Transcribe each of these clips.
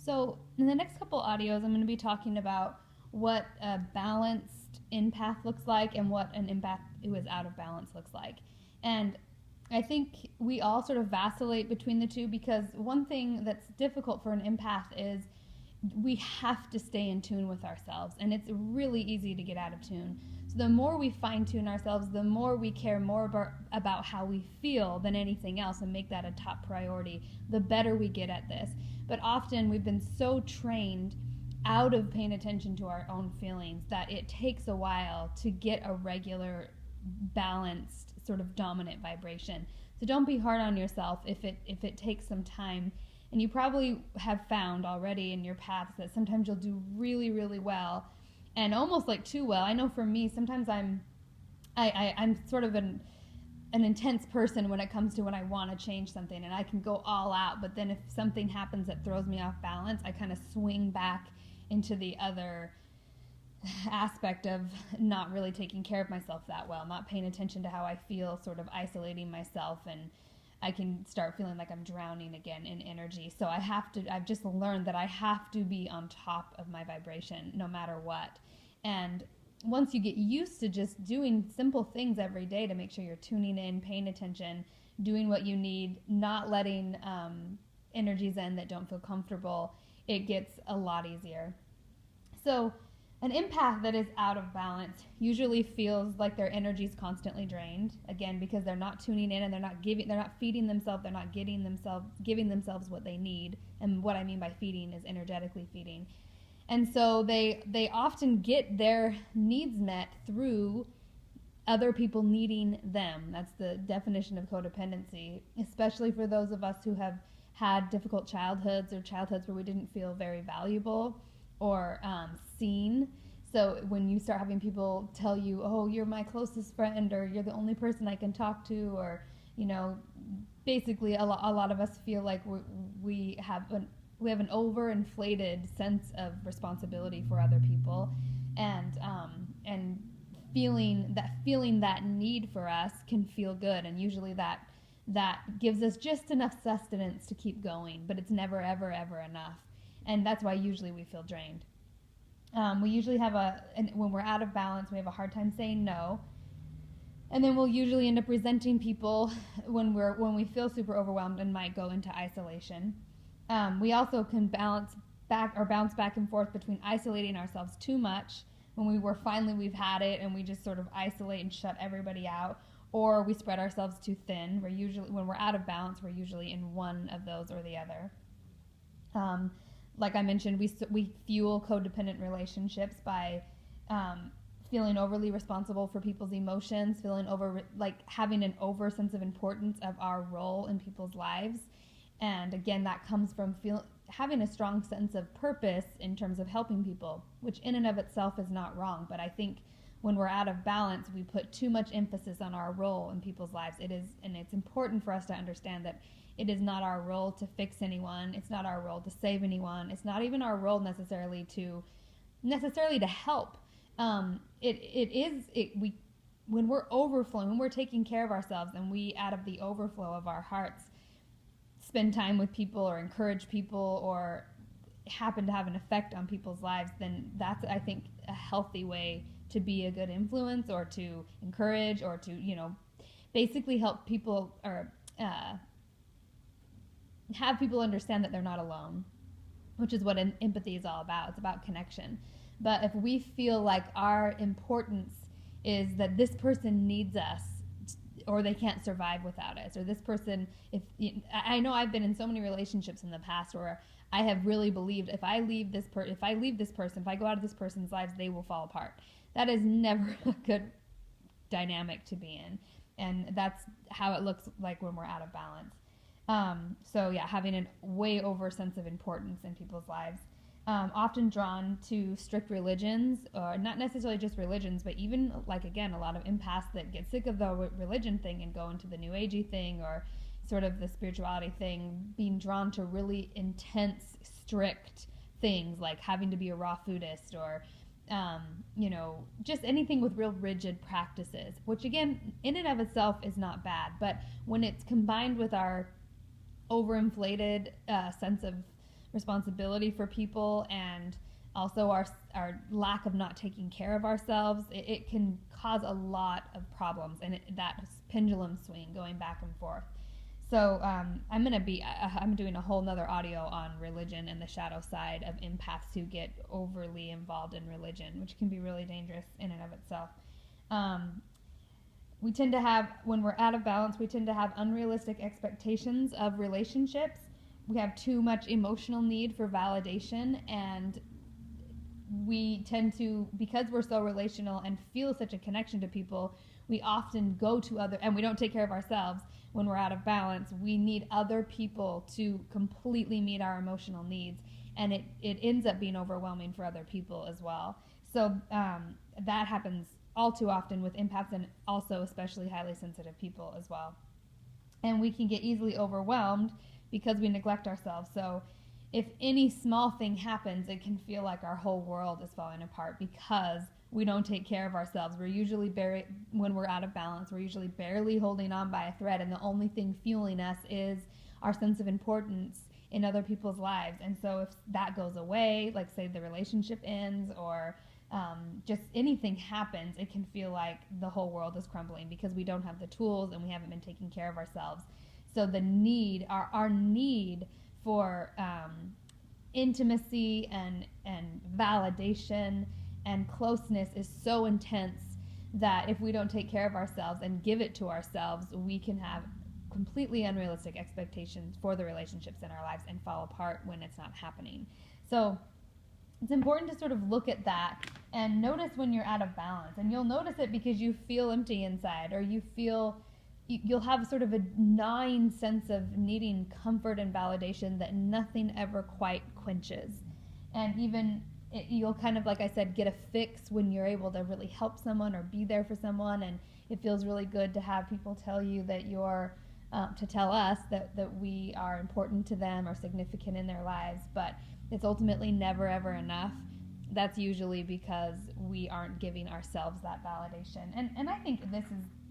So, in the next couple audios, I'm going to be talking about what a balanced empath looks like and what an empath who is out of balance looks like. And I think we all sort of vacillate between the two, because one thing that's difficult for an empath is we have to stay in tune with ourselves, and it's really easy to get out of tune. So the more we fine tune ourselves, the more we care more about how we feel than anything else and make that a top priority, the better we get at this. But often we've been so trained out of paying attention to our own feelings that it takes a while to get a regular, balanced, sort of dominant vibration. So don't be hard on yourself if it takes some time. And you probably have found already in your paths that sometimes you'll do really, really well, and almost like too well. I know for me, sometimes I'm sort of an intense person when it comes to when I want to change something, and I can go all out. But then if something happens that throws me off balance, I kind of swing back into the other aspect of not really taking care of myself that well, not paying attention to how I feel, sort of isolating myself, and I can start feeling like I'm drowning again in energy. So I've just learned that I have to be on top of my vibration no matter what. And once you get used to just doing simple things every day to make sure you're tuning in, paying attention, doing what you need, not letting energies in that don't feel comfortable, it gets a lot easier. So an empath that is out of balance usually feels like their energy is constantly drained, again, because they're not tuning in and they're not feeding themselves, they're not giving themselves what they need. And what I mean by feeding is energetically feeding. And so they often get their needs met through other people needing them. That's the definition of codependency, especially for those of us who have had difficult childhoods or childhoods where we didn't feel very valuable or seen. So when you start having people tell you, oh, you're my closest friend, or you're the only person I can talk to, or, basically a lot of us feel like we have an overinflated sense of responsibility for other people, and feeling that need for us can feel good, and usually that gives us just enough sustenance to keep going, but it's never ever ever enough. And that's why usually we feel drained. We usually when we're out of balance, we have a hard time saying no. And then we'll usually end up resenting people when we feel super overwhelmed and might go into isolation. We also can bounce back and forth between isolating ourselves too much when we've had it and we just sort of isolate and shut everybody out, or we spread ourselves too thin. When we're out of balance, we're usually in one of those or the other. Like I mentioned, we fuel codependent relationships by feeling overly responsible for people's emotions, having an over sense of importance of our role in people's lives. And again, that comes from having a strong sense of purpose in terms of helping people, which in and of itself is not wrong. But I think when we're out of balance, we put too much emphasis on our role in people's lives. And it's important for us to understand that it is not our role to fix anyone. It's not our role to save anyone. It's not even our role necessarily to help. When we're overflowing, when we're taking care of ourselves, and we, out of the overflow of our hearts, spend time with people or encourage people or happen to have an effect on people's lives, then that's, I think, a healthy way to be a good influence, or to encourage, or to, basically help people, or have people understand that they're not alone, which is what empathy is all about. It's about connection. But if we feel like our importance is that this person needs us, or they can't survive without us, or this person, I know I've been in so many relationships in the past where I have really believed if I go out of this person's lives, they will fall apart. That is never a good dynamic to be in, and that's how it looks like when we're out of balance. So yeah, having a way over sense of importance in people's lives. Often drawn to strict religions, or not necessarily just religions, but even, like, again, a lot of empaths that get sick of the religion thing and go into the New Agey thing, or sort of the spirituality thing, being drawn to really intense, strict things, like having to be a raw foodist, or just anything with real rigid practices, which again, in and of itself is not bad, but when it's combined with our overinflated sense of responsibility for people, and also our lack of not taking care of ourselves, it can cause a lot of problems, and that pendulum swing going back and forth. So I'm doing a whole nother audio on religion and the shadow side of empaths who get overly involved in religion, which can be really dangerous in and of itself. We tend to have, when we're out of balance, we tend to have unrealistic expectations of relationships. We have too much emotional need for validation, and we tend to, because we're so relational and feel such a connection to people, we often go to other, and we don't take care of ourselves when we're out of balance. We need other people to completely meet our emotional needs, and it ends up being overwhelming for other people as well. So that happens all too often with empaths, and also especially highly sensitive people as well. And we can get easily overwhelmed because we neglect ourselves. So if any small thing happens, it can feel like our whole world is falling apart because we don't take care of ourselves. We're usually when we're out of balance, we're usually barely holding on by a thread, and the only thing fueling us is our sense of importance in other people's lives. And so if that goes away, like say the relationship ends, or just anything happens, it can feel like the whole world is crumbling because we don't have the tools and we haven't been taking care of ourselves. So the need, our need for intimacy and validation and closeness is so intense that if we don't take care of ourselves and give it to ourselves, we can have completely unrealistic expectations for the relationships in our lives and fall apart when it's not happening. So it's important to sort of look at that and notice when you're out of balance. And you'll notice it because you feel empty inside, or you'll have sort of a gnawing sense of needing comfort and validation that nothing ever quite quenches. And even you'll kind of, like I said, get a fix when you're able to really help someone or be there for someone, and it feels really good to have people tell you that you're to tell us that we are important to them or significant in their lives. But it's ultimately never ever enough. That's usually because we aren't giving ourselves that validation. And I think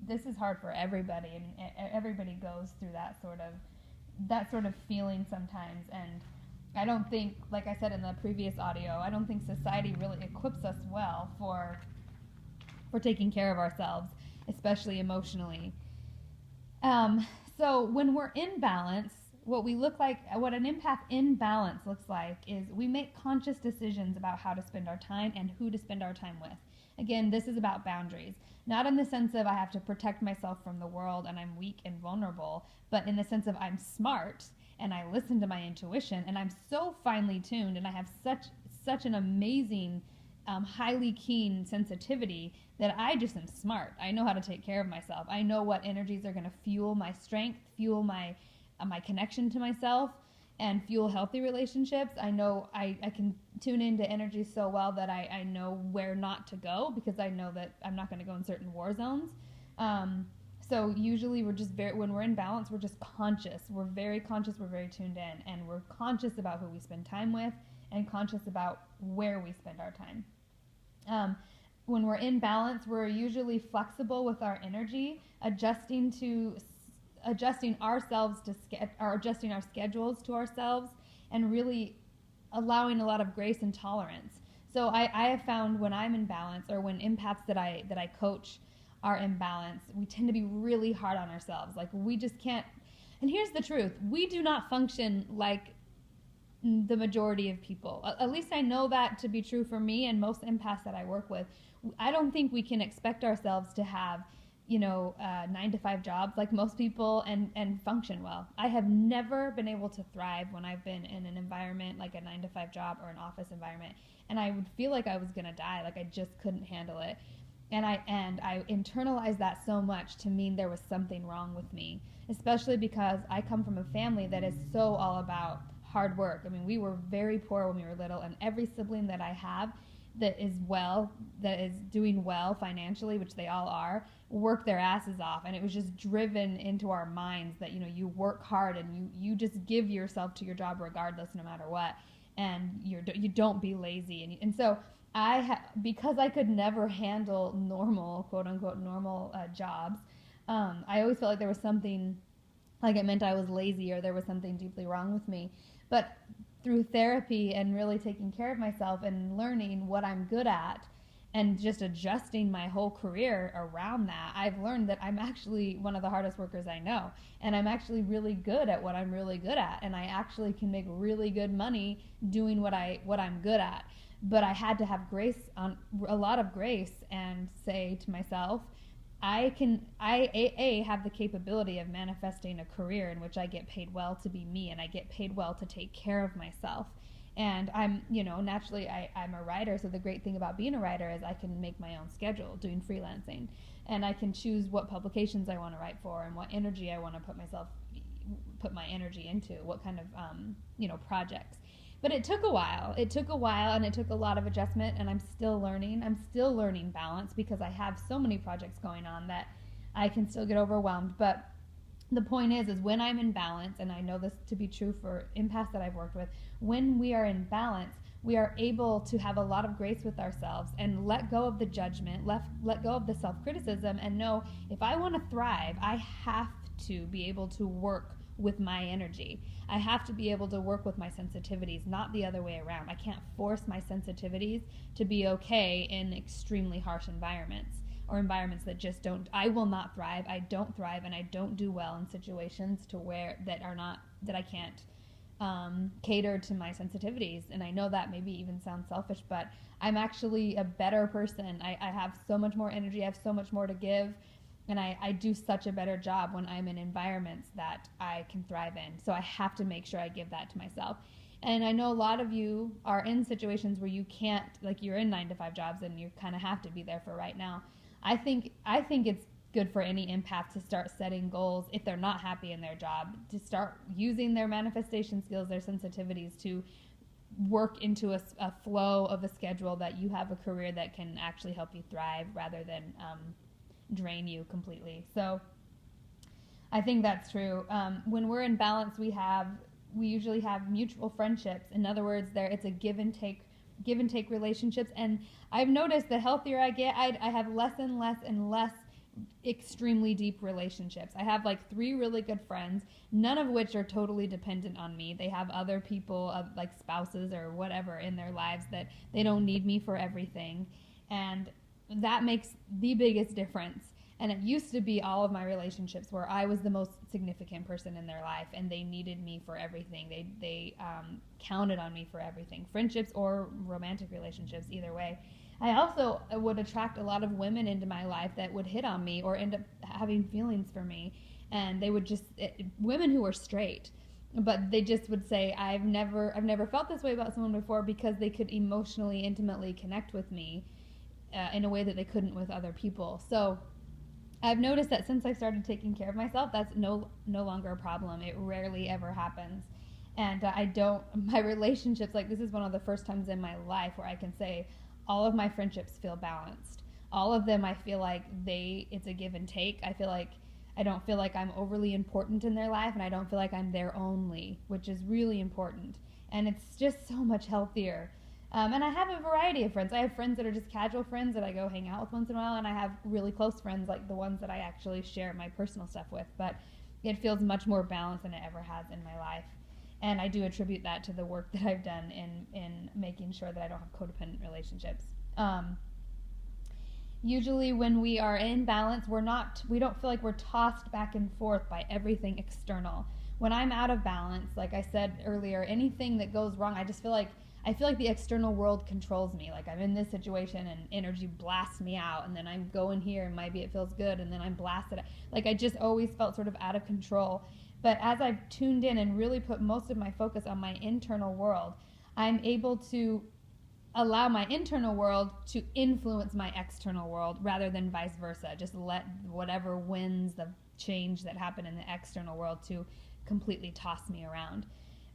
this is hard for everybody. I mean, everybody goes through that sort of feeling sometimes. And I don't think, like I said in the previous audio, I don't think society really equips us well for taking care of ourselves, especially emotionally. So when we're in balance, what an empath in balance looks like is we make conscious decisions about how to spend our time and who to spend our time with. Again, this is about boundaries, not in the sense of I have to protect myself from the world and I'm weak and vulnerable, but in the sense of I'm smart and I listen to my intuition and I'm so finely tuned and I have such an amazing, highly keen sensitivity that I just am smart. I know how to take care of myself. I know what energies are going to fuel my strength, fuel my connection to myself, and fuel healthy relationships. I know I can tune into energy so well that I know where not to go, because I know that I'm not going to go in certain war zones. So usually we're just when we're in balance, we're just conscious. We're very conscious, we're very tuned in, and we're conscious about who we spend time with and conscious about where we spend our time. When we're in balance, we're usually flexible with our energy, adjusting ourselves or adjusting our schedules to ourselves, and really allowing a lot of grace and tolerance. So I have found when I'm in balance, or when empaths that I coach are in balance, we tend to be really hard on ourselves. Like, we just can't. And here's the truth: we do not function like the majority of people. At least I know that to be true for me and most empaths that I work with. I don't think we can expect ourselves to have 9-to-5 jobs like most people and function well. I have never been able to thrive when I've been in an environment like a 9-to-5 job or an office environment, and I would feel like I was gonna die. Like, I just couldn't handle it, and I internalized that so much to mean there was something wrong with me, especially because I come from a family that is so all about hard work. I mean, we were very poor when we were little, and every sibling that I have that is doing well financially, which they all are, work their asses off. And it was just driven into our minds that, you work hard and you just give yourself to your job regardless, no matter what. And you don't be lazy. And so because I could never handle normal, quote unquote, normal jobs, I always felt like there was something, like it meant I was lazy or there was something deeply wrong with me. But through therapy and really taking care of myself and learning what I'm good at and just adjusting my whole career around that, I've learned that I'm actually one of the hardest workers I know. And I'm actually really good at what I'm really good at. And I actually can make really good money doing what I'm good at. But I had to have a lot of grace, and say to myself, I have the capability of manifesting a career in which I get paid well to be me, and I get paid well to take care of myself. And I'm, naturally I'm a writer, so the great thing about being a writer is I can make my own schedule doing freelancing, and I can choose what publications I want to write for and what energy I want to put my energy into, what kind of, projects. But it took a while. And it took a lot of adjustment, and I'm still learning. I'm still learning balance because I have so many projects going on that I can still get overwhelmed. But the point is when I'm in balance, and I know this to be true for empaths that I've worked with, when we are in balance, we are able to have a lot of grace with ourselves and let go of the judgment, let go of the self-criticism, and know if I want to thrive, I have to be able to work with my energy. I have to be able to work with my sensitivities, not the other way around. I can't force my sensitivities to be okay in extremely harsh environments, or environments that just don't. I will not thrive. I don't thrive, and I don't do well in situations that I can't cater to my sensitivities. And I know that maybe even sounds selfish, but I'm actually a better person. I have so much more energy. I have so much more to give. And I do such a better job when I'm in environments that I can thrive in. So I have to make sure I give that to myself. And I know a lot of you are in situations where you can't, like you're in 9-to-5 jobs and you kind of have to be there for right now. I think it's good for any empath to start setting goals if they're not happy in their job, to start using their manifestation skills, their sensitivities to work into a flow of a schedule that you have a career that can actually help you thrive rather than drain you completely. So I think that's true. When we're in balance, we usually have mutual friendships. In other words, it's a give and take relationships. And I've noticed the healthier I get, I have less and less extremely deep relationships. I have like 3 really good friends, none of which are totally dependent on me. They have other people, like spouses or whatever, in their lives that they don't need me for everything. And that makes the biggest difference. And it used to be all of my relationships where I was the most significant person in their life and they needed me for everything. They counted on me for everything, friendships or romantic relationships, either way. I also would attract a lot of women into my life that would hit on me or end up having feelings for me. And they would women who were straight, but they just would say, I've never felt this way about someone before, because they could emotionally, intimately connect with me in a way that they couldn't with other people. So I've noticed that since I started taking care of myself, that's no longer a problem. It rarely ever happens. And my relationships, like this is one of the first times in my life where I can say all of my friendships feel balanced. All of them, I feel like it's a give and take. I don't feel like I'm overly important in their life, and I don't feel like I'm their only, which is really important. And it's just so much healthier. And I have a variety of friends. I have friends that are just casual friends that I go hang out with once in a while, and I have really close friends, like the ones that I actually share my personal stuff with. But it feels much more balanced than it ever has in my life. And I do attribute that to the work that I've done in making sure that I don't have codependent relationships. Usually when we are in balance, we don't feel like we're tossed back and forth by everything external. When I'm out of balance, like I said earlier, anything that goes wrong, I feel like the external world controls me. Like I'm in this situation and energy blasts me out, and then I'm going here and maybe it feels good, and then I'm blasted out. Like I just always felt sort of out of control. But as I've tuned in and really put most of my focus on my internal world, I'm able to allow my internal world to influence my external world rather than vice versa. Just let whatever winds of change that happen in the external world to completely toss me around.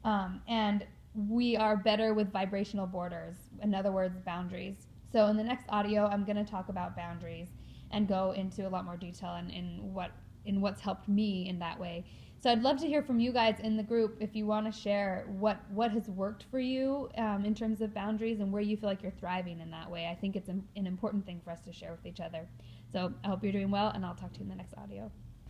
And we are better with vibrational borders, in other words, boundaries. So in the next audio, I'm going to talk about boundaries and go into a lot more detail in what's helped me in that way. So I'd love to hear from you guys in the group if you want to share what has worked for you in terms of boundaries and where you feel like you're thriving in that way. I think it's an important thing for us to share with each other. So I hope you're doing well, and I'll talk to you in the next audio.